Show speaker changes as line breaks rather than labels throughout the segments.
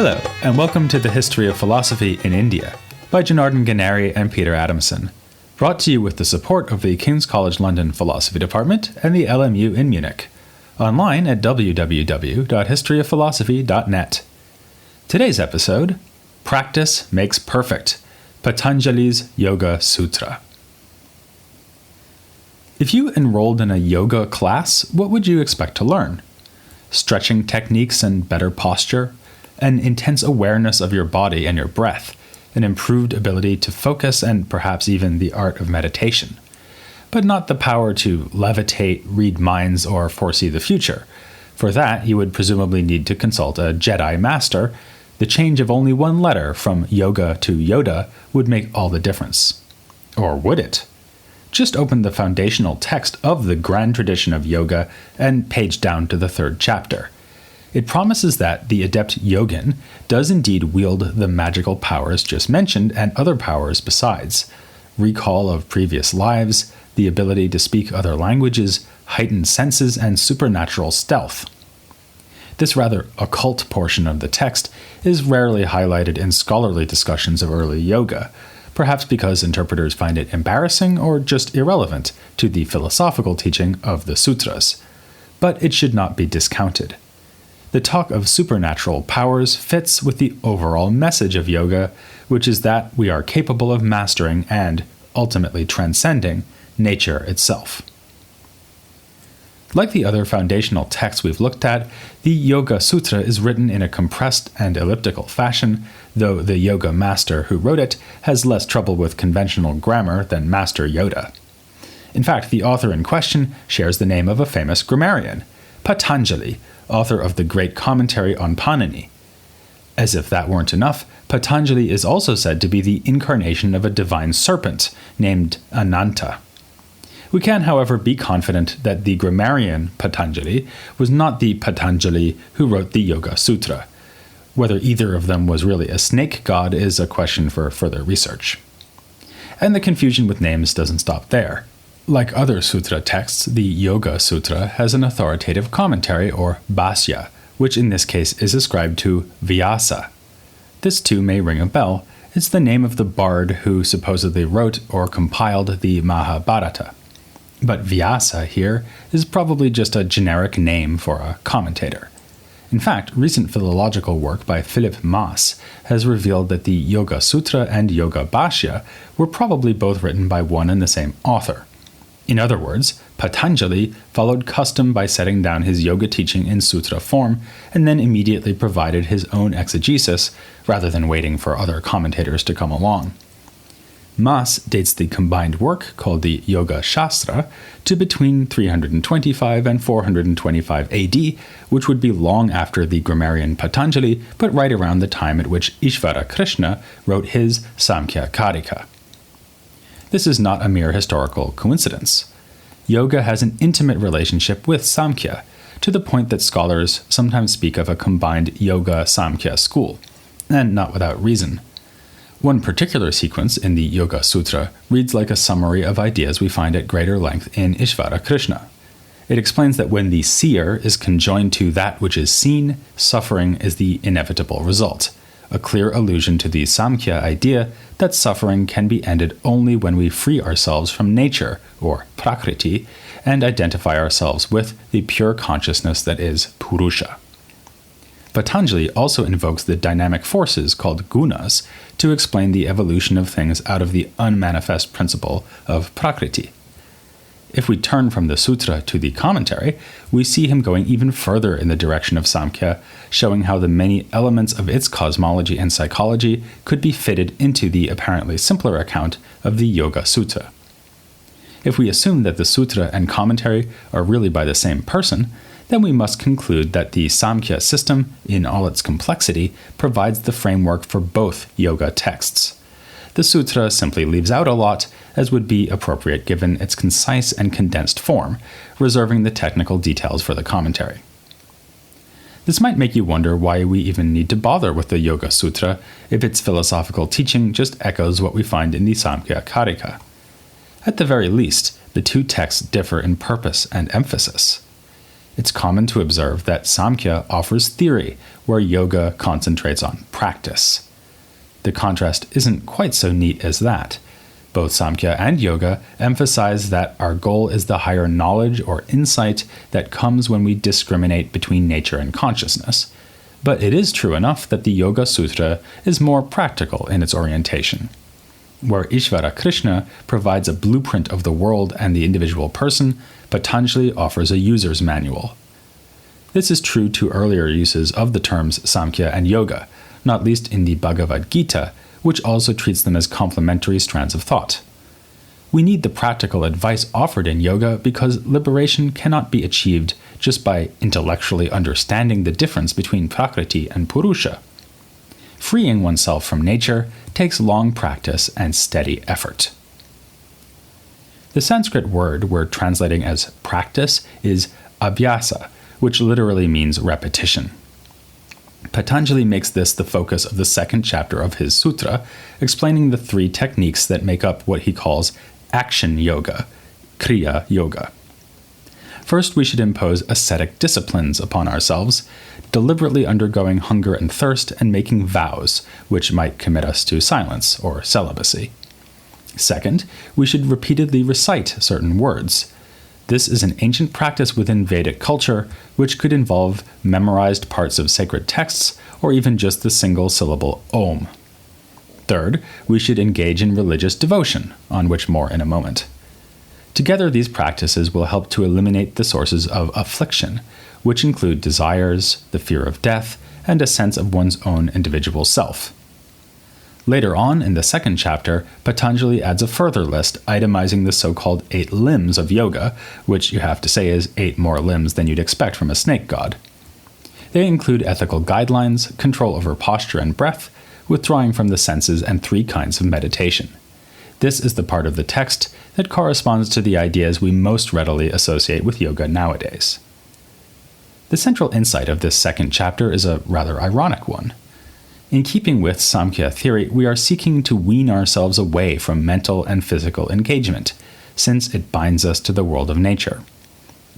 Hello, and welcome to the History of Philosophy in India by Janardhan Ganeri and Peter Adamson, brought to you with the support of the King's College London Philosophy Department and the LMU in Munich, online at www.historyofphilosophy.net. Today's episode, Practice Makes Perfect, Patanjali's Yoga-Sutra. If you enrolled in a yoga class, what would you expect to learn? Stretching techniques and better posture, an intense awareness of your body and your breath, an improved ability to focus, and perhaps even the art of meditation. But not the power to levitate, read minds, or foresee the future. For that, you would presumably need to consult a Jedi master. The change of only one letter from yoga to Yoda would make all the difference. Or would it? Just open the foundational text of the grand tradition of yoga and page down to the third chapter. It promises that the adept yogin does indeed wield the magical powers just mentioned and other powers besides. Recall of previous lives, the ability to speak other languages, heightened senses, and supernatural stealth. This rather occult portion of the text is rarely highlighted in scholarly discussions of early yoga, perhaps because interpreters find it embarrassing or just irrelevant to the philosophical teaching of the sutras. But it should not be discounted. The talk of supernatural powers fits with the overall message of yoga, which is that we are capable of mastering and, ultimately transcending, nature itself. Like the other foundational texts we've looked at, the Yoga-Sutra is written in a compressed and elliptical fashion, though the yoga master who wrote it has less trouble with conventional grammar than Master Yoda. In fact, the author in question shares the name of a famous grammarian, Patanjali, author of the great commentary on Panini. As if that weren't enough, Patanjali is also said to be the incarnation of a divine serpent named Ananta. We can, however, be confident that the grammarian Patanjali was not the Patanjali who wrote the Yoga-Sutra. Whether either of them was really a snake god is a question for further research. And the confusion with names doesn't stop there. Like other sutra texts, the Yoga-Sutra has an authoritative commentary, or bhashya, which in this case is ascribed to Vyasa. This too may ring a bell. It's the name of the bard who supposedly wrote or compiled the Mahabharata. But Vyasa here is probably just a generic name for a commentator. In fact, recent philological work by Philip Maas has revealed that the Yoga-Sutra and Yoga-Bhashya were probably both written by one and the same author. In other words, Patanjali followed custom by setting down his yoga teaching in sutra form and then immediately provided his own exegesis rather than waiting for other commentators to come along. Maas dates the combined work, called the Yoga-Shastra, to between 325 and 425 AD, which would be long after the grammarian Patanjali, but right around the time at which Ishvara Krishna wrote his Sāṃkhya Karika. This is not a mere historical coincidence. Yoga has an intimate relationship with Sāṃkhya, to the point that scholars sometimes speak of a combined Yoga-Sāṃkhya school, and not without reason. One particular sequence in the Yoga-Sutra reads like a summary of ideas we find at greater length in Ishvara Krishna. It explains that when the seer is conjoined to that which is seen, suffering is the inevitable result, a clear allusion to the Sāṃkhya idea that suffering can be ended only when we free ourselves from nature, or prakriti, and identify ourselves with the pure consciousness that is Purusha. Patanjali also invokes the dynamic forces called gunas to explain the evolution of things out of the unmanifest principle of prakriti. If we turn from the sutra to the commentary, we see him going even further in the direction of Sāṃkhya, showing how the many elements of its cosmology and psychology could be fitted into the apparently simpler account of the Yoga-Sutra. If we assume that the sutra and commentary are really by the same person, then we must conclude that the Sāṃkhya system, in all its complexity, provides the framework for both yoga texts. The sutra simply leaves out a lot, as would be appropriate given its concise and condensed form, reserving the technical details for the commentary. This might make you wonder why we even need to bother with the Yoga-Sutra if its philosophical teaching just echoes what we find in the Sāṃkhya Karika. At the very least, the two texts differ in purpose and emphasis. It's common to observe that Sāṃkhya offers theory, where yoga concentrates on practice. The contrast isn't quite so neat as that. Both Sāṃkhya and yoga emphasize that our goal is the higher knowledge or insight that comes when we discriminate between nature and consciousness. But it is true enough that the Yoga-Sutra is more practical in its orientation. Where Ishvara Krishna provides a blueprint of the world and the individual person, Patanjali offers a user's manual. This is true to earlier uses of the terms Sāṃkhya and yoga, not least in the Bhagavad Gita, which also treats them as complementary strands of thought. We need the practical advice offered in yoga because liberation cannot be achieved just by intellectually understanding the difference between Prakriti and Purusha. Freeing oneself from nature takes long practice and steady effort. The Sanskrit word we're translating as practice is abhyasa, which literally means repetition. Patanjali makes this the focus of the second chapter of his sutra, explaining the 3 techniques that make up what he calls action yoga, kriya yoga. First, we should impose ascetic disciplines upon ourselves, deliberately undergoing hunger and thirst and making vows, which might commit us to silence or celibacy. Second, we should repeatedly recite certain words. This is an ancient practice within Vedic culture, which could involve memorized parts of sacred texts or even just the single syllable Om. Third, we should engage in religious devotion, on which more in a moment. Together, these practices will help to eliminate the sources of affliction, which include desires, the fear of death, and a sense of one's own individual self. Later on in the second chapter, Patanjali adds a further list itemizing the so-called 8 limbs of yoga, which you have to say is 8 more limbs than you'd expect from a snake god. They include ethical guidelines, control over posture and breath, withdrawing from the senses, and 3 kinds of meditation. This is the part of the text that corresponds to the ideas we most readily associate with yoga nowadays. The central insight of this second chapter is a rather ironic one. In keeping with Sāṃkhya theory, we are seeking to wean ourselves away from mental and physical engagement, since it binds us to the world of nature.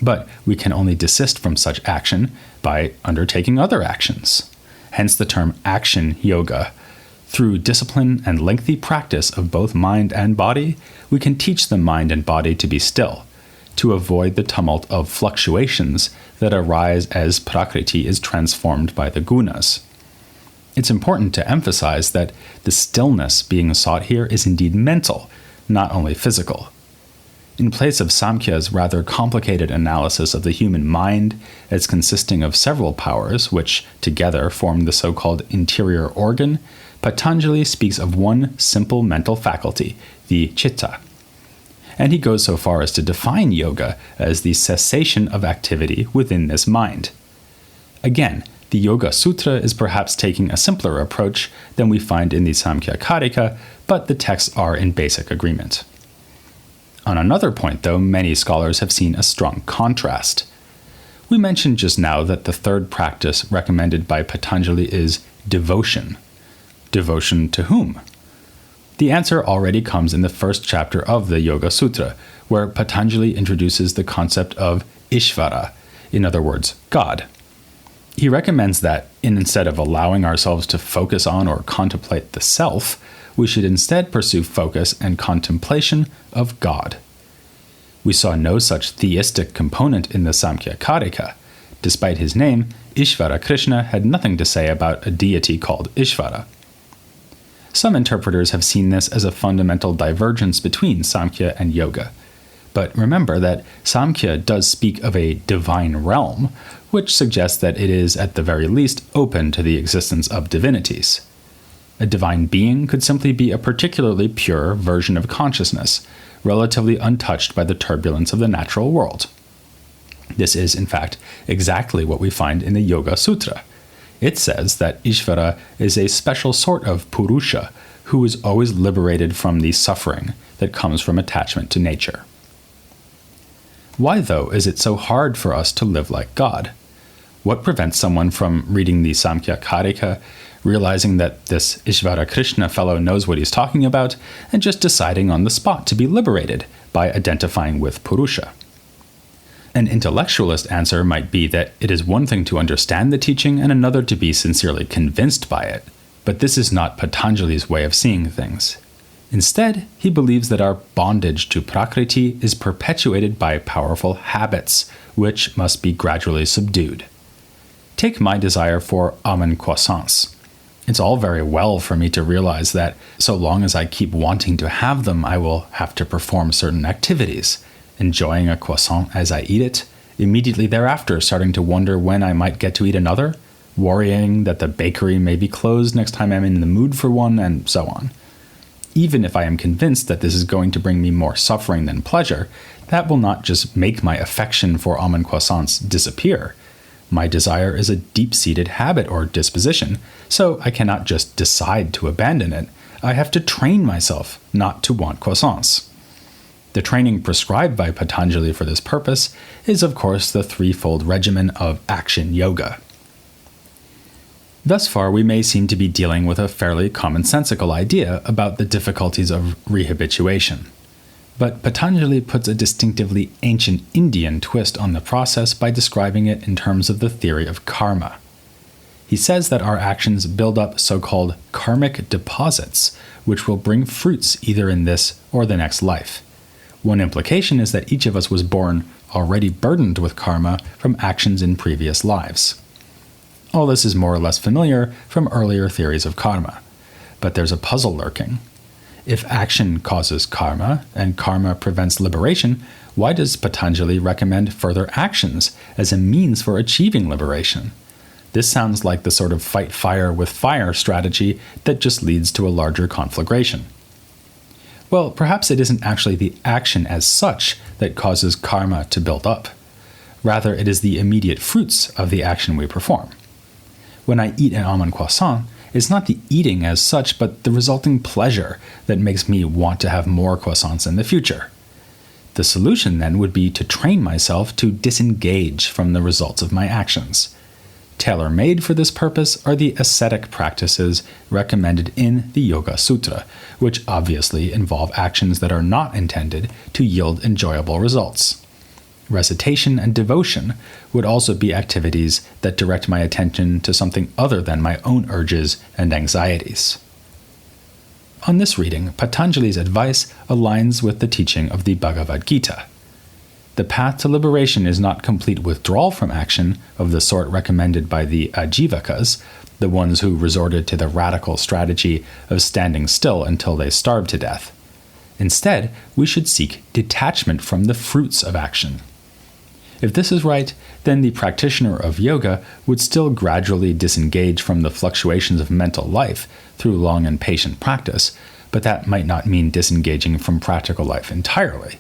But we can only desist from such action by undertaking other actions. Hence the term action yoga. Through discipline and lengthy practice of both mind and body, we can teach the mind and body to be still, to avoid the tumult of fluctuations that arise as Prakriti is transformed by the gunas. It's important to emphasize that the stillness being sought here is indeed mental, not only physical. In place of Sāṃkhya's rather complicated analysis of the human mind as consisting of several powers which together form the so-called interior organ, Patanjali speaks of one simple mental faculty, the citta. And he goes so far as to define yoga as the cessation of activity within this mind. Again, the Yoga-Sutra is perhaps taking a simpler approach than we find in the Sāṃkhya Karika, but the texts are in basic agreement. On another point, though, many scholars have seen a strong contrast. We mentioned just now that the third practice recommended by Patanjali is devotion. Devotion to whom? The answer already comes in the first chapter of the Yoga-Sutra, where Patanjali introduces the concept of Ishvara, in other words, God. He recommends that, instead of allowing ourselves to focus on or contemplate the self, we should instead pursue focus and contemplation of God. We saw no such theistic component in the Sāṃkhya Karika. Despite his name, Ishvara Krishna had nothing to say about a deity called Ishvara. Some interpreters have seen this as a fundamental divergence between Sāṃkhya and yoga. But remember that Sāṃkhya does speak of a divine realm, which suggests that it is at the very least open to the existence of divinities. A divine being could simply be a particularly pure version of consciousness, relatively untouched by the turbulence of the natural world. This is, in fact, exactly what we find in the Yoga-Sutra. It says that Ishvara is a special sort of Purusha who is always liberated from the suffering that comes from attachment to nature. Why, though, is it so hard for us to live like God? What prevents someone from reading the Sāṃkhya Karika, realizing that this Ishvara Krishna fellow knows what he's talking about, and just deciding on the spot to be liberated by identifying with Purusha? An intellectualist answer might be that it is one thing to understand the teaching and another to be sincerely convinced by it. But this is not Patanjali's way of seeing things. Instead, he believes that our bondage to Prakriti is perpetuated by powerful habits, which must be gradually subdued. Take my desire for almond croissants. It's all very well for me to realize that so long as I keep wanting to have them, I will have to perform certain activities, enjoying a croissant as I eat it, immediately thereafter starting to wonder when I might get to eat another, worrying that the bakery may be closed next time I'm in the mood for one, and so on. Even if I am convinced that this is going to bring me more suffering than pleasure, that will not just make my affection for almond croissants disappear. My desire is a deep-seated habit or disposition, so I cannot just decide to abandon it. I have to train myself not to want croissants. The training prescribed by Patanjali for this purpose is, of course, the threefold regimen of action yoga. Thus far, we may seem to be dealing with a fairly commonsensical idea about the difficulties of rehabilitation. But Patanjali puts a distinctively ancient Indian twist on the process by describing it in terms of the theory of karma. He says that our actions build up so-called karmic deposits, which will bring fruits either in this or the next life. One implication is that each of us was born already burdened with karma from actions in previous lives. All this is more or less familiar from earlier theories of karma, but there's a puzzle lurking. If action causes karma, and karma prevents liberation, why does Patanjali recommend further actions as a means for achieving liberation? This sounds like the sort of fight fire with fire strategy that just leads to a larger conflagration. Well, perhaps it isn't actually the action as such that causes karma to build up. Rather, it is the immediate fruits of the action we perform. When I eat an almond croissant, it's not the eating as such, but the resulting pleasure that makes me want to have more croissants in the future. The solution then would be to train myself to disengage from the results of my actions. Tailor-made for this purpose are the ascetic practices recommended in the Yoga-Sutra, which obviously involve actions that are not intended to yield enjoyable results. Recitation and devotion would also be activities that direct my attention to something other than my own urges and anxieties. On this reading, Patanjali's advice aligns with the teaching of the Bhagavad Gita. The path to liberation is not complete withdrawal from action of the sort recommended by the Ajivakas, the ones who resorted to the radical strategy of standing still until they starved to death. Instead, we should seek detachment from the fruits of action. If this is right, then the practitioner of yoga would still gradually disengage from the fluctuations of mental life through long and patient practice, but that might not mean disengaging from practical life entirely.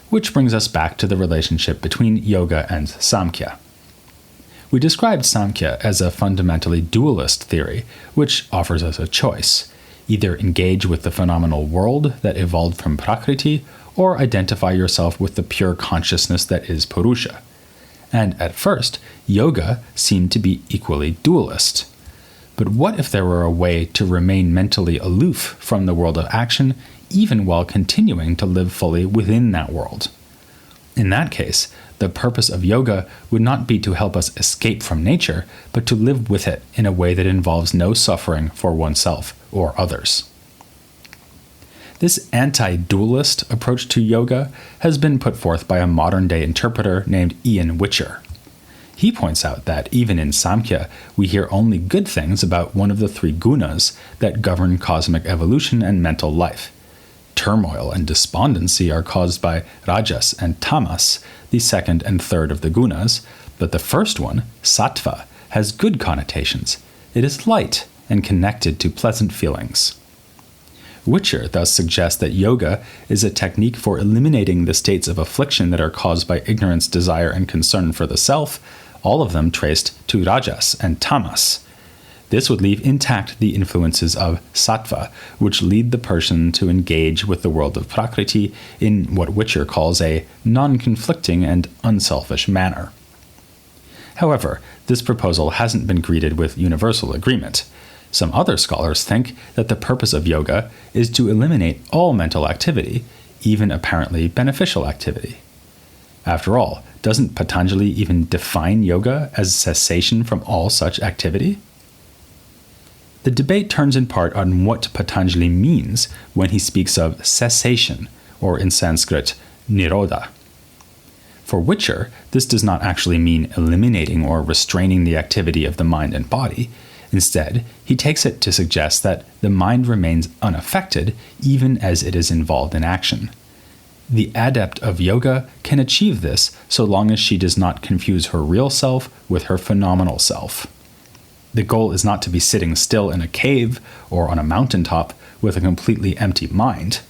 Which brings us back to the relationship between yoga and Sāṃkhya. We described Sāṃkhya as a fundamentally dualist theory, which offers us a choice: either engage with the phenomenal world that evolved from Prakriti, or identify yourself with the pure consciousness that is Purusha. And at first, yoga seemed to be equally dualist. But what if there were a way to remain mentally aloof from the world of action, even while continuing to live fully within that world? In that case, the purpose of yoga would not be to help us escape from nature, but to live with it in a way that involves no suffering for oneself or others. This anti-dualist approach to yoga has been put forth by a modern-day interpreter named Ian Witcher. He points out that even in Sāṃkhya, we hear only good things about one of the three gunas that govern cosmic evolution and mental life. Turmoil and despondency are caused by rajas and tamas, the second and third of the gunas, but the first one, sattva, has good connotations. It is light and connected to pleasant feelings. Witcher thus suggests that yoga is a technique for eliminating the states of affliction that are caused by ignorance, desire, and concern for the self, all of them traced to rajas and tamas. This would leave intact the influences of sattva, which lead the person to engage with the world of Prakriti in what Witcher calls a non-conflicting and unselfish manner. However, this proposal hasn't been greeted with universal agreement. Some other scholars think that the purpose of yoga is to eliminate all mental activity, even apparently beneficial activity. After all, doesn't Patanjali even define yoga as cessation from all such activity? The debate turns in part on what Patanjali means when he speaks of cessation, or in Sanskrit, nirodha. For Witcher, this does not actually mean eliminating or restraining the activity of the mind and body. Instead, he takes it to suggest that the mind remains unaffected even as it is involved in action. The adept of yoga can achieve this so long as she does not confuse her real self with her phenomenal self. The goal is not to be sitting still in a cave or on a mountaintop with a completely empty mind.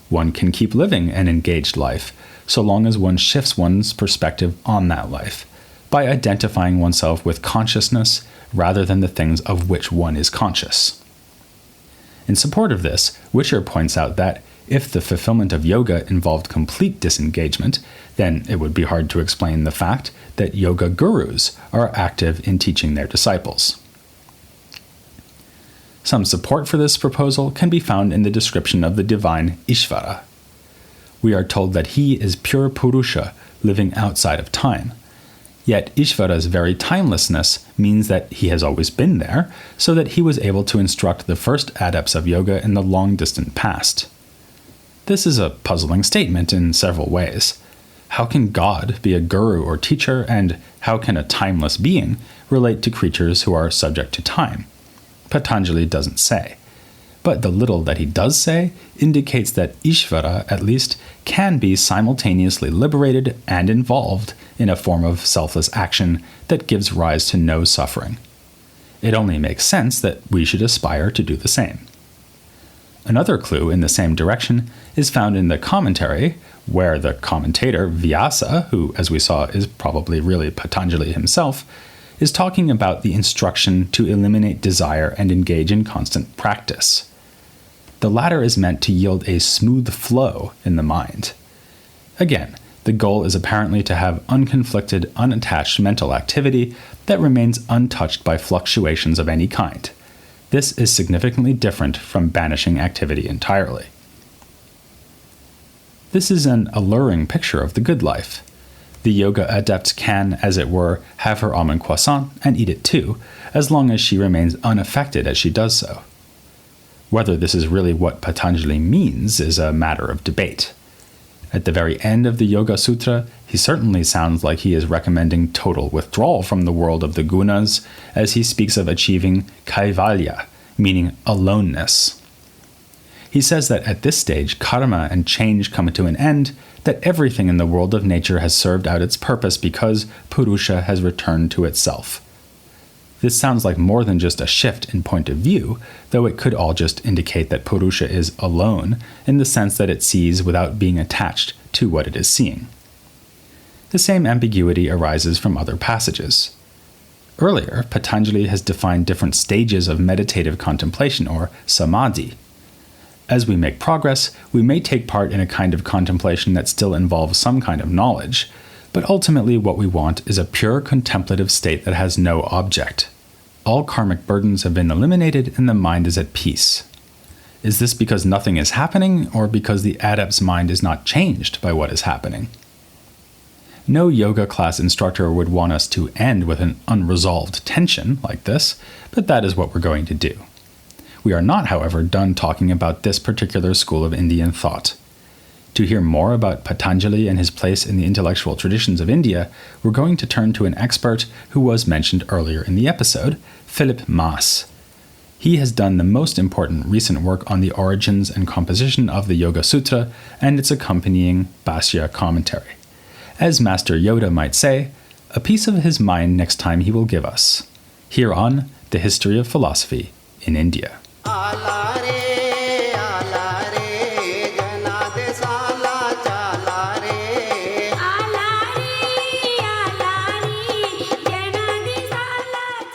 One can keep living an engaged life so long as one shifts one's perspective on that life by identifying oneself with consciousness rather than the things of which one is conscious. In support of this, Witcher points out that if the fulfillment of yoga involved complete disengagement, then it would be hard to explain the fact that yoga gurus are active in teaching their disciples. Some support for this proposal can be found in the description of the divine Ishvara. We are told that he is pure Purusha, living outside of time. Yet Ishvara's very timelessness means that he has always been there, so that he was able to instruct the first adepts of yoga in the long-distant past. This is a puzzling statement in several ways. How can God be a guru or teacher, and how can a timeless being relate to creatures who are subject to time? Patanjali doesn't say. But the little that he does say indicates that Ishvara, at least, can be simultaneously liberated and involved in a form of selfless action that gives rise to no suffering. It only makes sense that we should aspire to do the same. Another clue in the same direction is found in the commentary, where the commentator, Vyasa, who, as we saw, is probably really Patanjali himself, is talking about the instruction to eliminate desire and engage in constant practice. The latter is meant to yield a smooth flow in the mind. Again, the goal is apparently to have unconflicted, unattached mental activity that remains untouched by fluctuations of any kind. This is significantly different from banishing activity entirely. This is an alluring picture of the good life. The yoga adept can, as it were, have her almond croissant and eat it too, as long as she remains unaffected as she does so. Whether this is really what Patanjali means is a matter of debate. At the very end of the Yoga-Sutra, he certainly sounds like he is recommending total withdrawal from the world of the gunas, as he speaks of achieving kaivalya, meaning aloneness. He says that at this stage, karma and change come to an end, that everything in the world of nature has served out its purpose because Purusha has returned to itself. This sounds like more than just a shift in point of view, though it could all just indicate that Purusha is alone in the sense that it sees without being attached to what it is seeing. The same ambiguity arises from other passages. Earlier, Patanjali has defined different stages of meditative contemplation, or samadhi. As we make progress, we may take part in a kind of contemplation that still involves some kind of knowledge, but ultimately what we want is a pure contemplative state that has no object. All karmic burdens have been eliminated and the mind is at peace. Is this because nothing is happening, or because the adept's mind is not changed by what is happening? No yoga class instructor would want us to end with an unresolved tension like this, but that is what we're going to do. We are not, however, done talking about this particular school of Indian thought. To hear more about Patanjali and his place in the intellectual traditions of India, we're going to turn to an expert who was mentioned earlier in the episode, Philip Maas. He has done the most important recent work on the origins and composition of the Yoga-Sutra and its accompanying Bhashya commentary. As Master Yoda might say, a piece of his mind next time he will give us. Here on The History of Philosophy in India.